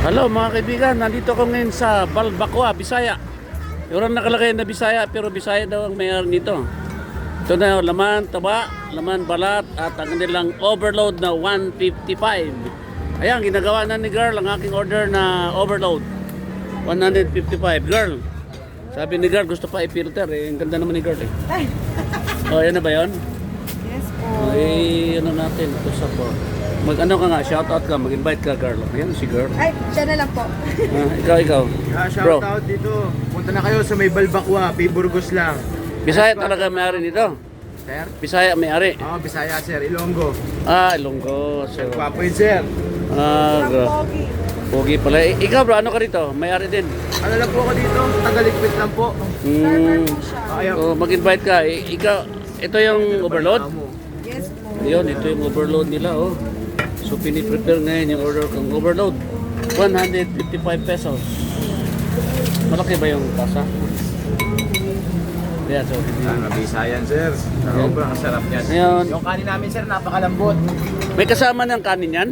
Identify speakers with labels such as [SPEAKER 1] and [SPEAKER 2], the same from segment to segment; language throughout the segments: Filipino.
[SPEAKER 1] Hello mga kaibigan, nandito ko ngayon sa Balbacoa, Bisaya. Yung nakalagay na Bisaya pero Bisaya daw ang mayroon nito. Ito na yung laman, taba, laman balat at ang kanilang overload na 155. Ayan, ginagawa na ni Girl ang aking order na overload. 155. Girl, sabi ni Girl gusto pa i-filter eh. Ang ganda naman ni Girl eh. Oh, yan na ba yun?
[SPEAKER 2] Yes po.
[SPEAKER 1] Ay, ano natin, ito sa po. Mag-ano ka nga, shoutout ka, mag-invite ka, Girl. Ayan si Girl.
[SPEAKER 2] Ay, siya na lang po.
[SPEAKER 1] Ikaw. Bro.
[SPEAKER 3] Shout out dito. Punta na kayo sa may Balbacoa, Burgos lang.
[SPEAKER 1] Bisaya talaga may-ari nito.
[SPEAKER 3] Sir?
[SPEAKER 1] Bisaya may-ari.
[SPEAKER 3] Oo, Bisaya sir, Ilonggo.
[SPEAKER 1] Ilonggo. So,
[SPEAKER 3] Gwapo yun sir.
[SPEAKER 2] Pogi.
[SPEAKER 1] Pogi pala. Ikaw bro, ano ka rito? May-ari din.
[SPEAKER 3] Ano lang po ako dito? Tagaligpit lang po.
[SPEAKER 2] Server po siya.
[SPEAKER 3] Ayaw.
[SPEAKER 1] So, mag-invite ka. Ikaw, ito yung overload?
[SPEAKER 2] Yes po.
[SPEAKER 1] Yun, ito yung overload nila, oh. So, piniprepare ngayon yung order kong overload. 155 pesos. Malaki ba yung tasa? Yeah, so,
[SPEAKER 3] Bisayan sir. Sobrang sarap yan.
[SPEAKER 1] Ngayon,
[SPEAKER 3] Yung kanin namin sir, napakalambot.
[SPEAKER 1] may kasama ng kanin yan?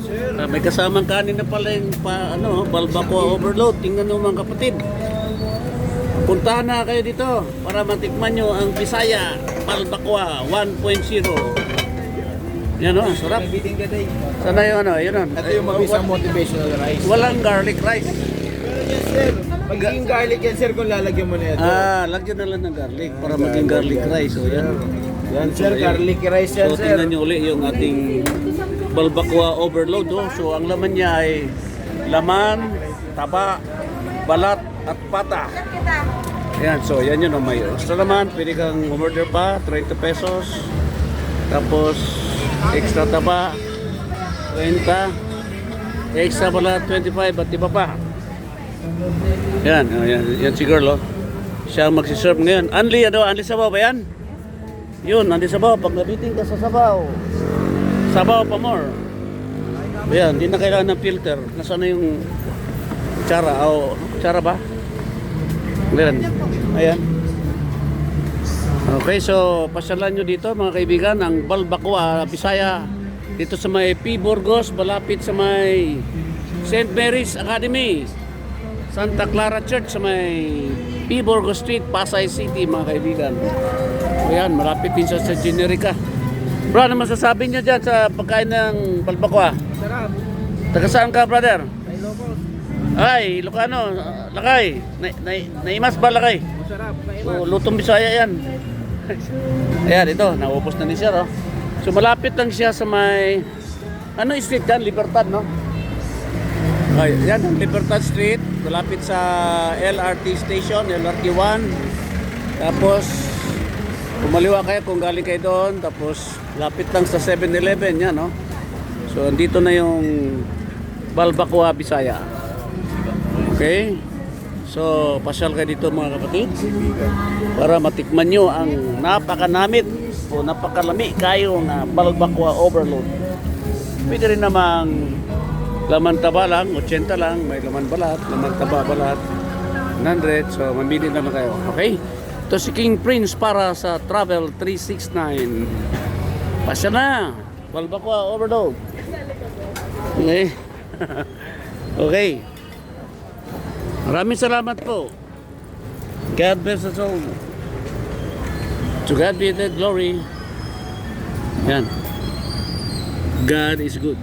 [SPEAKER 3] Sir.
[SPEAKER 1] May kasamang kanin na pala yung Balbacoa overload. Tingnan nyo mga kapatid. Puntahan na kayo dito para matikman nyo ang Bisaya Balbacoa 1.0. Yan o, sarap.
[SPEAKER 3] Beating the day.
[SPEAKER 1] Sana yun yun o.
[SPEAKER 3] Ito yung mabisang motivational rice.
[SPEAKER 1] Walang garlic rice.
[SPEAKER 3] Yes sir. Magiging garlic yan sir kung lalagyan mo na ito.
[SPEAKER 1] Lagyan na lang ng garlic para maging garlic rice. O yan.
[SPEAKER 3] Yan sir, garlic rice yan
[SPEAKER 1] So
[SPEAKER 3] sir.
[SPEAKER 1] tingnan nyo ulit yung ating Balbacoa overload. So ang laman niya ay laman, taba, balat at pata. Yan, so yan yun, may extra naman, pwede kang umorder pa, 30 pesos. Tapos, extra taba, 30. Extra pala, 25 at iba pa. Yan, yan si Girl, oh. Siya ang magsiserve ngayon. Anli sabaw ba yan? Yun, anli sabaw. Pag nabiting ka sa sabaw, sabaw pa more. Yan, hindi na kailangan ng filter. Nasaan na yung tsara? Tsara ba? Ayan. Ayan. Okay, so pasyalan nyo dito mga kaibigan ang Balbacoa, Bisaya. Dito sa may P. Burgos, malapit sa may St. Mary's Academy. Santa Clara Church sa may P. Burgos Street, Pasay City mga kaibigan. Ayan, malapit din sa Generica. Bro, ano masasabi nyo dyan sa pagkain ng Balbacoa?
[SPEAKER 3] Sarap.
[SPEAKER 1] Taga saan ka, brother?
[SPEAKER 3] Ay locos.
[SPEAKER 1] Ay, Ilocano, Lakay. Naimas ba Lakay?
[SPEAKER 3] Masarap.
[SPEAKER 1] So, lutong Bisaya yan. Ayan, ito, naubos na ni Sir, oh. So, malapit lang siya sa may, ano street yan? Libertad, no? Ay, yan, ang Libertad Street. Malapit sa LRT station, LRT 1. Tapos, kumaliwa kayo kung galing kayo doon. Tapos, lapit lang sa 7-Eleven, yan, no? So, andito na yung Balbacoa, Bisaya. Okay? So, pasyal kayo dito mga kapatid para matikman nyo ang napakanamit o napakalami kayo na Balbacoa overload. Pwede rin namang laman taba lang, 80 lang, may laman balat, laman taba balat, 100. So, mamili naman kayo. Okay? Ito si King Prince para sa Travel 369. Pasyal na! Balbacoa overload. Okay? Okay. Maraming salamat po. God bless us all. To God be the glory. Yan. God is good.